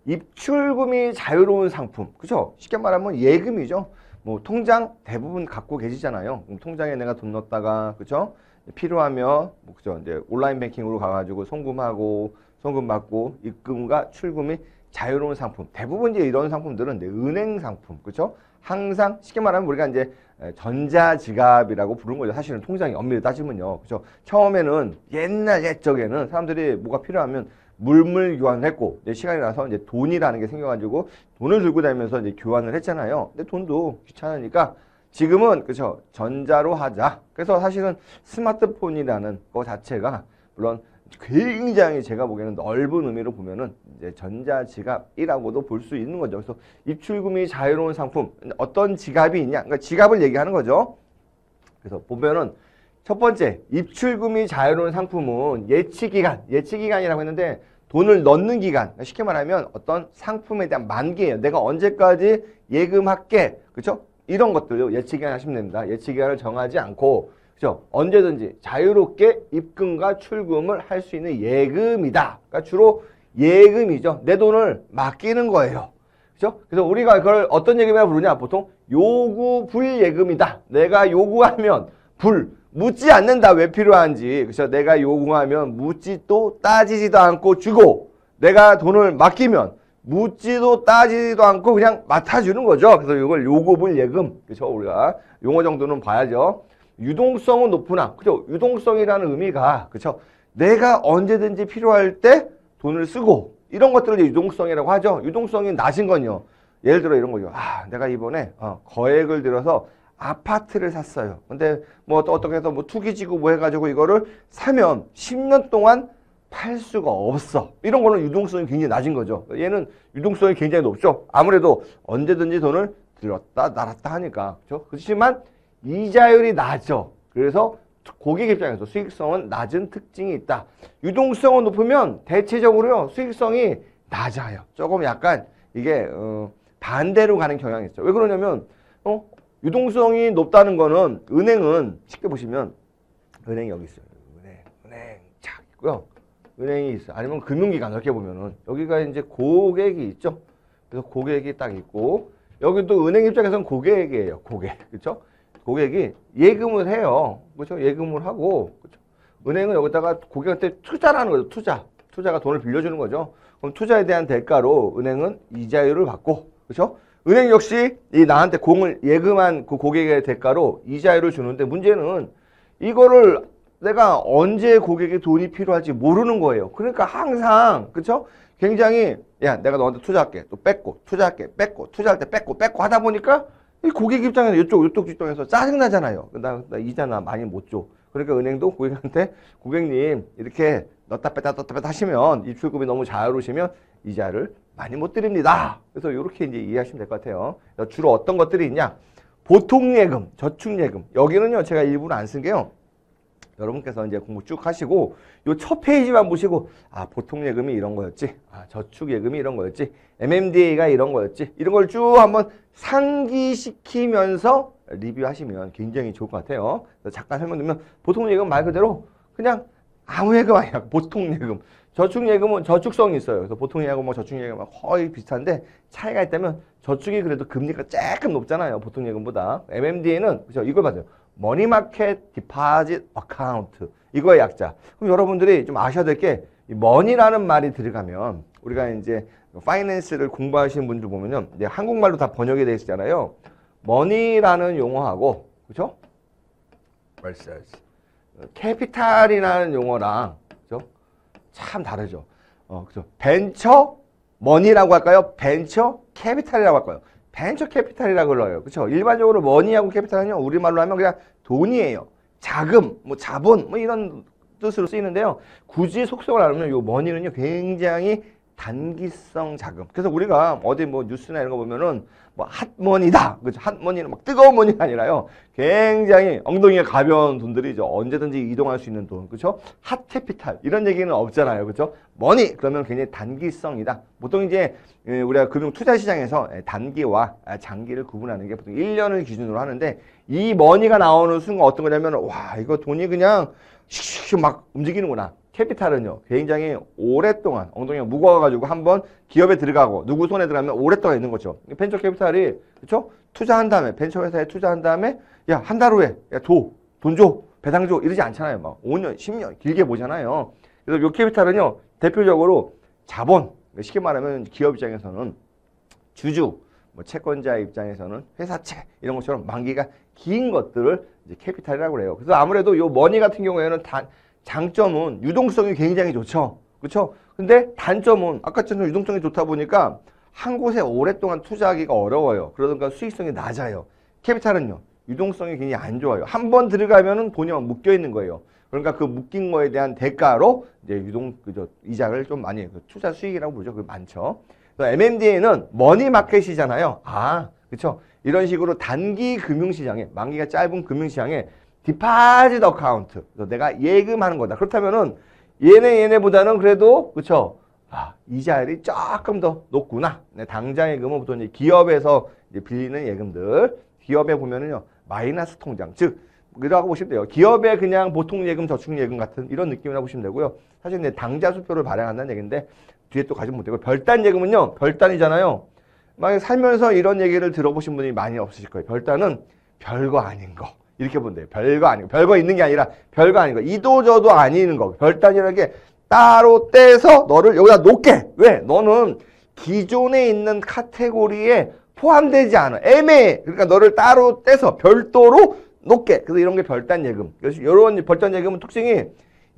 입출금이 자유로운 상품, 그죠? 쉽게 말하면 예금이죠. 뭐 통장 대부분 갖고 계시잖아요. 통장에 내가 돈 넣었다가, 그죠? 필요하면 뭐 그죠? 이제 온라인 뱅킹으로 가가지고 송금하고 송금 받고 입금과 출금이 자유로운 상품. 대부분 이제 이런 상품들은 이제 은행 상품, 그죠? 항상 쉽게 말하면 우리가 이제 전자지갑이라고 부르는 거죠. 사실은 통장이 엄밀히 따지면요, 그죠? 처음에는 옛적에는 사람들이 뭐가 필요하면 물물 교환을 했고, 이제 시간이 나서 이제 돈이라는 게 생겨가지고 돈을 들고 다니면서 이제 교환을 했잖아요. 근데 돈도 귀찮으니까 지금은 그죠? 전자로 하자. 그래서 사실은 스마트폰이라는 거 자체가 물론 굉장히 제가 보기에는 넓은 의미로 보면은 이제 전자지갑이라고도 볼 수 있는 거죠. 그래서 입출금이 자유로운 상품, 어떤 지갑이 있냐? 그러니까 지갑을 얘기하는 거죠. 그래서 보면은 첫 번째, 입출금이 자유로운 상품은 예치기간이라고 했는데 돈을 넣는 기간, 쉽게 말하면 어떤 상품에 대한 만기예요. 내가 언제까지 예금할게, 그렇죠? 이런 것들요, 예치기간 하시면 됩니다. 예치기간을 정하지 않고, 그죠? 언제든지 자유롭게 입금과 출금을 할 수 있는 예금이다. 그러니까 주로 예금이죠. 내 돈을 맡기는 거예요. 그죠? 그래서 우리가 그걸 어떤 예금이라고 부르냐? 보통 요구 불예금이다. 내가 요구하면 묻지 않는다. 왜 필요한지. 그래서 내가 요구하면 묻지도 따지지도 않고 주고, 내가 돈을 맡기면 묻지도 따지지도 않고 그냥 맡아주는 거죠. 그래서 이걸 요구불예금. 그렇죠? 우리가 용어 정도는 봐야죠. 유동성은 높으나, 그죠? 유동성이라는 의미가, 그죠? 내가 언제든지 필요할 때 돈을 쓰고, 이런 것들을 이제 유동성이라고 하죠. 유동성이 낮은 건요. 예를 들어 이런 거죠. 내가 이번에 거액을 들여서 아파트를 샀어요. 근데 뭐 어떻게 해서 뭐 투기지구 뭐 해가지고 이거를 사면 10년 동안 팔 수가 없어. 이런 거는 유동성이 굉장히 낮은 거죠. 얘는 유동성이 굉장히 높죠. 아무래도 언제든지 돈을 들였다 놨다 하니까. 그렇죠? 그렇지만 이자율이 낮죠. 그래서 고객 입장에서 수익성은 낮은 특징이 있다. 유동성은 높으면 대체적으로요, 수익성이 낮아요. 조금 약간 이게 반대로 가는 경향이 있죠. 왜 그러냐면 유동성이 높다는 거는, 은행은 쉽게 보시면 은행이 여기 있어요. 은행 착 있고요. 은행이 있어요. 아니면 금융기관 이렇게 보면은 여기가 이제 고객이 있죠. 그래서 고객이 딱 있고, 여기 또 은행 입장에서는 고객이에요. 그렇죠? 고객이 예금을 해요. 그렇죠? 예금을 하고, 그렇죠? 은행은 여기다가 고객한테 투자라는 거죠. 투자가 돈을 빌려주는 거죠. 그럼 투자에 대한 대가로 은행은 이자율을 받고, 그렇죠? 은행 역시 이 나한테 공을 예금한 그 고객의 대가로 이자율을 주는데, 문제는 이거를 내가 언제 고객의 돈이 필요할지 모르는 거예요. 그러니까 항상, 그렇죠? 굉장히, 야, 내가 너한테 투자할게. 또 뺏고, 투자할게. 뺏고, 투자할 때 뺏고 하다 보니까 이 고객 입장에서 이쪽 입장에서 짜증나잖아요. 나 이자 나 많이 못 줘. 그러니까 은행도 고객한테, 고객님 이렇게 넣었다 뺐다 하시면, 입출금이 너무 자유로우시면 이자를 많이 못 드립니다. 그래서 이렇게 이제 이해하시면 될 것 같아요. 주로 어떤 것들이 있냐? 보통예금, 저축예금. 여기는요, 제가 일부러 안 쓴 게요, 여러분께서 이제 공부 쭉 하시고 요 첫 페이지만 보시고, 보통예금이 이런 거였지, 저축예금이 이런 거였지, MMDA가 이런 거였지, 이런 걸 쭉 한번 상기시키면서 리뷰하시면 굉장히 좋을 것 같아요. 그래서 잠깐 설명드리면, 보통예금 말 그대로 그냥 아무 예금 아니야. 보통예금. 저축예금은 저축성이 있어요. 그래서 보통예금하고 저축예금하고 거의 비슷한데, 차이가 있다면 저축이 그래도 금리가 조금 높잖아요. 보통예금보다. MMDA는, 그죠? 이걸 봐세요. 머니마켓 디파짓 어카운트. 이거의 약자. 그럼 여러분들이 좀 아셔야 될 게, 이 머니라는 말이 들어가면, 우리가 이제 파이낸스를 공부하시는 분들 보면요, 이제 한국말로 다 번역이 되어 있잖아요. 머니라는 용어하고, 그죠? 캐피탈이라는 용어랑, 그죠? 참 다르죠. 그죠? 벤처 머니라고 할까요? 벤처 캐피탈이라고 할까요? 벤처 캐피탈이라고 불러요. 그렇죠? 일반적으로 머니하고 캐피탈은요, 우리말로 하면 그냥 돈이에요. 자금, 뭐 자본, 뭐 이런 뜻으로 쓰이는데요. 굳이 속성을 알면 요 머니는요, 굉장히 단기성 자금. 그래서 우리가 어디 뭐 뉴스나 이런 거 보면은 뭐 핫머니다. 그죠? 핫머니는 막 뜨거운 머니가 아니라요, 굉장히 엉덩이가 가벼운 돈들이죠. 언제든지 이동할 수 있는 돈. 그렇죠? 핫캐피탈. 이런 얘기는 없잖아요. 그렇죠? 머니 그러면 굉장히 단기성이다. 보통 이제 우리가 금융 투자 시장에서 단기와 장기를 구분하는 게 보통 1년을 기준으로 하는데, 이 머니가 나오는 순간 어떤 거냐면, 와, 이거 돈이 그냥 슉슉 막 움직이는구나. 캐피탈은요, 굉장히 오랫동안 엉덩이가 무거워가지고 한번 기업에 들어가고 누구 손에 들어가면 오랫동안 있는 거죠. 벤처 캐피탈이, 그쵸? 투자한 다음에, 벤처 회사에 투자한 다음에, 야, 한 달 후에, 야, 돈 줘, 배당 줘, 이러지 않잖아요. 막 5년, 10년, 길게 보잖아요. 그래서 요 캐피탈은요, 대표적으로 자본, 쉽게 말하면 기업 입장에서는 주주, 뭐 채권자 입장에서는 회사채, 이런 것처럼 만기가 긴 것들을 이제 캐피탈이라고 그래요. 그래서 아무래도 요 머니 같은 경우에는 장점은 유동성이 굉장히 좋죠. 그렇죠? 근데 단점은 아까처럼 유동성이 좋다 보니까 한 곳에 오랫동안 투자하기가 어려워요. 그러니까 수익성이 낮아요. 캐피탈은요, 유동성이 굉장히 안 좋아요. 한 번 들어가면은 돈이 묶여 있는 거예요. 그러니까 그 묶인 거에 대한 대가로 이제 이자를 좀 많이 해요. 투자 수익이라고 부르죠. 그게 많죠. MMDA는 머니마켓이잖아요. 아, 그렇죠. 이런 식으로 단기 금융시장에, 만기가 짧은 금융시장에 디파짓 어카운트, 내가 예금하는 거다. 그렇다면은 얘네보다는 그래도, 그렇죠. 아, 이자율이 조금 더 높구나. 네, 당장 예금은 보통 이제 기업에서 이제 빌리는 예금들, 기업에 보면은요, 마이너스 통장, 즉 이라고 보시면 돼요. 기업의 그냥 보통 예금, 저축 예금 같은 이런 느낌이라고 보시면 되고요. 사실 이제 당좌 수표를 발행한다는 얘기인데 뒤에 또 가지면 못되고, 별단 예금은요, 별단이잖아요. 막 살면서 이런 얘기를 들어보신 분이 많이 없으실 거예요. 별단은 별거 아닌 거. 이렇게 보면 돼요. 별거 아니고, 별거 있는 게 아니라 별거 아닌 거. 이도저도 아니는 거. 별단이라는 게 따로 떼서 너를 여기다 놓게. 왜? 너는 기존에 있는 카테고리에 포함되지 않아. 애매해. 그러니까 너를 따로 떼서 별도로 놓게. 그래서 이런 게 별단 예금. 그래서 이런 별단 예금은 특징이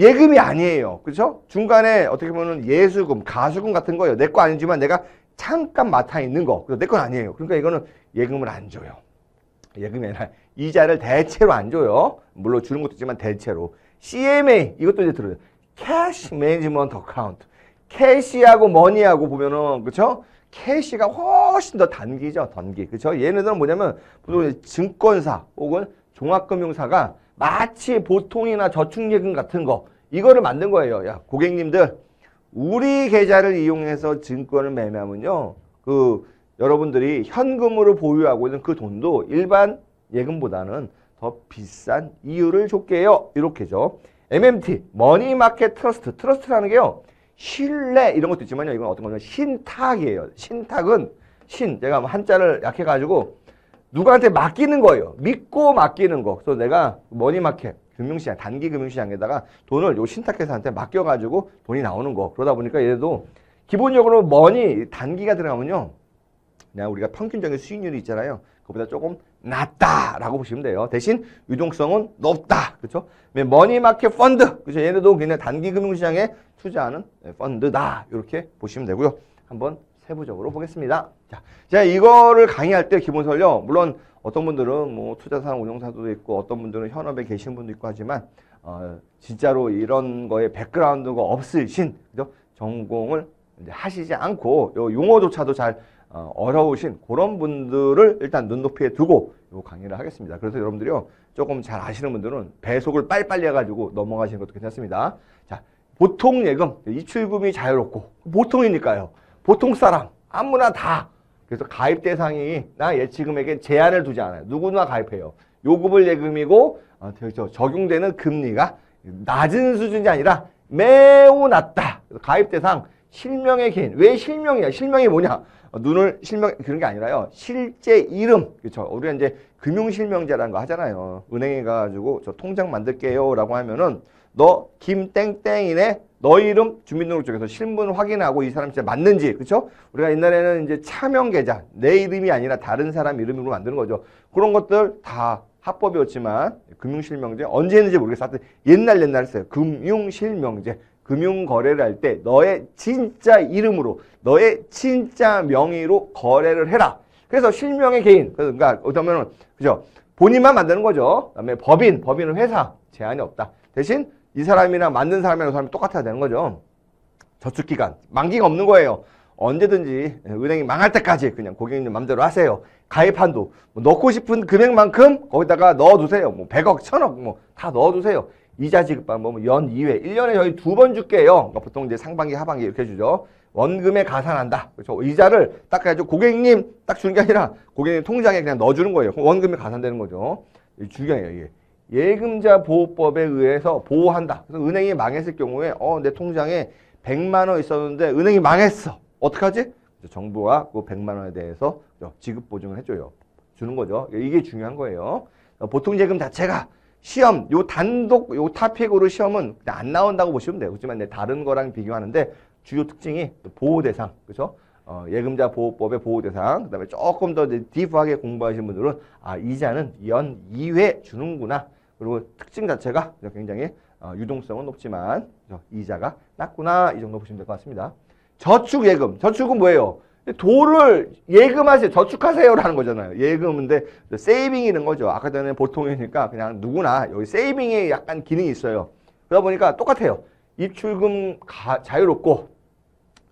예금이 아니에요. 그렇죠? 중간에 어떻게 보면 예수금, 가수금 같은 거예요. 내 거 아니지만 내가 잠깐 맡아 있는 거. 그래서 내 건 아니에요. 그러니까 이거는 예금을 안 줘요. 예금이 아니라 이자를 대체로 안 줘요. 물론 주는 것도 있지만 대체로. CMA 이것도 이제 들어요. Cash Management Account. 캐시하고 머니하고 보면은, 그렇죠? 캐시가 훨씬 더 단기죠. 단기. 그렇죠? 얘네들은 뭐냐면 보통 증권사 혹은 종합금융사가 마치 보통이나 저축예금 같은 거 이거를 만든 거예요. 야, 고객님들, 우리 계좌를 이용해서 증권을 매매하면요, 여러분들이 현금으로 보유하고 있는 그 돈도 일반 예금보다는 더 비싼 이율을 줄게요. 이렇게죠. MMT, 머니마켓 트러스트. 트러스트라는 게요, 신뢰 이런 것도 있지만요, 이건 어떤 거냐면 신탁이에요. 신탁은 제가 한자를 약해가지고 누구한테 맡기는 거예요. 믿고 맡기는 거. 그래서 내가 머니마켓, 금융시장, 단기 금융시장에다가 돈을 요 신탁회사한테 맡겨가지고 돈이 나오는 거. 그러다 보니까 얘도 기본적으로 머니, 단기가 들어가면요, 그냥 우리가 평균적인 수익률이 있잖아요. 그보다 조금 낮다라고 보시면 돼요. 대신 유동성은 높다. 그렇죠? 머니마켓 펀드. 그렇죠? 얘네도 그냥 단기 금융시장에 투자하는 펀드다. 이렇게 보시면 되고요. 한번 세부적으로 보겠습니다. 자, 제가 이거를 강의할 때 기본설요, 물론 어떤 분들은 뭐 투자사 운용사도 있고 어떤 분들은 현업에 계신 분도 있고 하지만 진짜로 이런 거에 백그라운드가 없으신, 그죠? 전공을 이제 하시지 않고 요 용어조차도 잘 어려우신 그런 분들을 일단 눈높이에 두고 요 강의를 하겠습니다. 그래서 여러분들이요, 조금 잘 아시는 분들은 배속을 빨리빨리 해가지고 넘어가시는 것도 괜찮습니다. 자, 보통 예금, 입출금이 자유롭고 보통이니까요. 보통 사람 아무나 다. 그래서 가입 대상이 나 예치금액에 제한을 두지 않아요. 누구나 가입해요. 요금을 예금이고 적용되는 금리가 낮은 수준이 아니라 매우 낮다. 그래서 가입 대상 실명의 개인. 왜 실명이야? 실명이 뭐냐? 눈을 실명 그런 게 아니라요. 실제 이름. 그렇죠? 우리가 이제 금융실명제라는 거 하잖아요. 은행에 가가지고 저 통장 만들게요라고 하면은 너 김땡땡이네. 너 이름 주민등록증에서 신분 확인하고 이 사람 진짜 맞는지. 그렇죠? 우리가 옛날에는 이제 차명 계좌, 내 이름이 아니라 다른 사람 이름으로 만드는 거죠. 그런 것들 다 합법이었지만 금융실명제 언제 했는지 모르겠어요. 하여튼 옛날 했어요. 금융실명제. 금융거래를 할 때 너의 진짜 이름으로, 너의 진짜 명의로 거래를 해라. 그래서 실명의 개인. 그러니까 어쩌면은, 그죠? 본인만 만드는 거죠. 그다음에 법인은 회사. 제한이 없다. 대신 이 사람이랑 만든 사람이랑 그 사람이 똑같아야 되는 거죠. 저축기간. 만기가 없는 거예요. 언제든지 은행이 망할 때까지 그냥 고객님 맘대로 하세요. 가입 한도. 뭐 넣고 싶은 금액만큼 거기다가 넣어두세요. 뭐 100억, 1000억 뭐 다 넣어두세요. 이자 지급 방법은 연 2회. 1년에 저희 2번 줄게요. 그러니까 보통 이제 상반기, 하반기 이렇게 해주죠. 원금에 가산한다. 그렇죠? 이자를 딱 해가지고 고객님 딱 주는 게 아니라 고객님 통장에 그냥 넣어주는 거예요. 원금에 가산되는 거죠. 중요해요, 이게. 예금자 보호법에 의해서 보호한다. 그래서 은행이 망했을 경우에 내 통장에 100만 원 있었는데 은행이 망했어. 어떡하지? 정부가 그 100만 원에 대해서 지급 보증을 해줘요. 주는 거죠. 이게 중요한 거예요. 보통 예금 자체가 시험, 요 단독, 요 타픽으로 시험은 그냥 안 나온다고 보시면 돼요. 그렇지만 다른 거랑 비교하는데 주요 특징이 보호 대상, 그렇죠? 예금자 보호법의 보호 대상, 그다음에 조금 더 딥하게 공부하시는 분들은 이자는 연 2회 주는구나. 그리고 특징 자체가 굉장히 유동성은 높지만 이자가 낮구나. 이 정도 보시면 될 것 같습니다. 저축예금, 저축은 뭐예요? 돈을 예금하세요. 저축하세요라는 거잖아요. 예금인데 세이빙이 있는 거죠. 아까 전에 보통이니까 그냥 누구나 여기 세이빙에 약간 기능이 있어요. 그러다 보니까 똑같아요. 입출금 자유롭고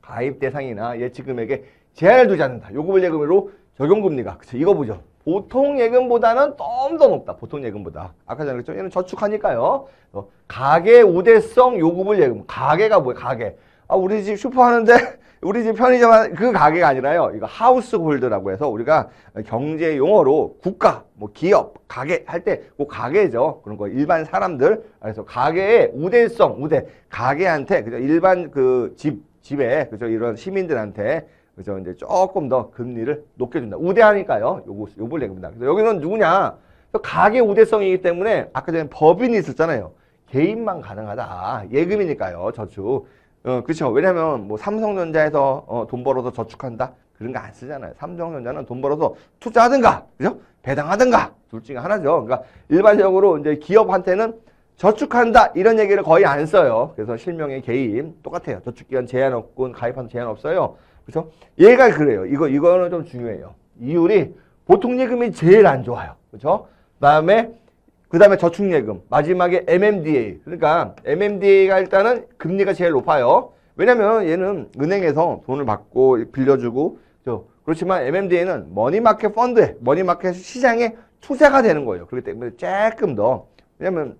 가입 대상이나 예치금액에 제한을 두지 않는다. 요금을 예금으로 적용금리가 그쵸? 이거 보죠. 보통 예금보다는 좀 더 높다. 보통 예금보다. 아까 전에 그랬죠. 얘는 저축하니까요. 가계 우대성 요금을 예금. 가계가 뭐예요? 가계. 우리 집 슈퍼 하는데 우리 집 편의점 그 가게가 아니라요. 이거 하우스홀드라고 해서 우리가 경제 용어로 국가, 뭐 기업, 가게 할 때 그 가게죠. 그런 거 일반 사람들. 그래서 가게의 우대성, 우대. 가게한테 그죠? 일반 그 집에 그죠? 이런 시민들한테 그죠? 이제 조금 더 금리를 높게 준다. 우대하니까요. 요걸 내겁니다. 그래서 여기는 누구냐? 가계 우대성이기 때문에 아까 전에 법인이 있었잖아요. 개인만 가능하다. 예금이니까요. 저축. 그렇죠. 왜냐면 뭐 삼성전자에서 돈 벌어서 저축한다 그런 거 안 쓰잖아요. 삼성전자는 돈 벌어서 투자하든가, 그죠? 배당하든가 둘 중에 하나죠. 그러니까 일반적으로 이제 기업한테는 저축한다 이런 얘기를 거의 안 써요. 그래서 실명의 개인 똑같아요. 저축기간 제한 없고 가입한 제한 없어요. 그렇죠? 얘가 그래요. 이거는 좀 중요해요. 이율이 보통 예금이 제일 안 좋아요. 그렇죠? 그다음에 저축예금, 마지막에 MMDA. 그러니까 MMDA가 일단은 금리가 제일 높아요. 왜냐면 얘는 은행에서 돈을 받고 빌려주고 그렇지만 MMDA는 머니마켓 펀드에, 머니마켓 시장에 투자가 되는 거예요. 그렇기 때문에 조금 더 왜냐면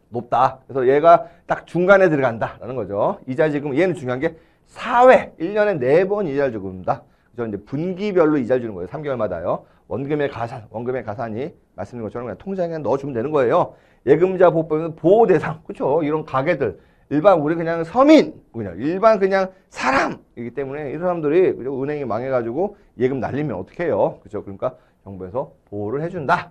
높다. 그래서 얘가 딱 중간에 들어간다라는 거죠. 이자 지금 얘는 중요한 게 4회, 1년에 4번 이자를 주고 있습니다. 그래서 이제 분기별로 이자를 주는 거예요. 3개월마다요. 원금의 가산이 말씀드린 것처럼 그냥 통장에 넣어주면 되는 거예요. 예금자 보호법은 보호 대상, 그렇죠? 이런 가게들, 일반 우리 그냥 서민, 일반 그냥 사람이기 때문에 이 사람들이 은행이 망해가지고 예금 날리면 어떻게 해요? 그렇죠? 그러니까 정부에서 보호를 해준다.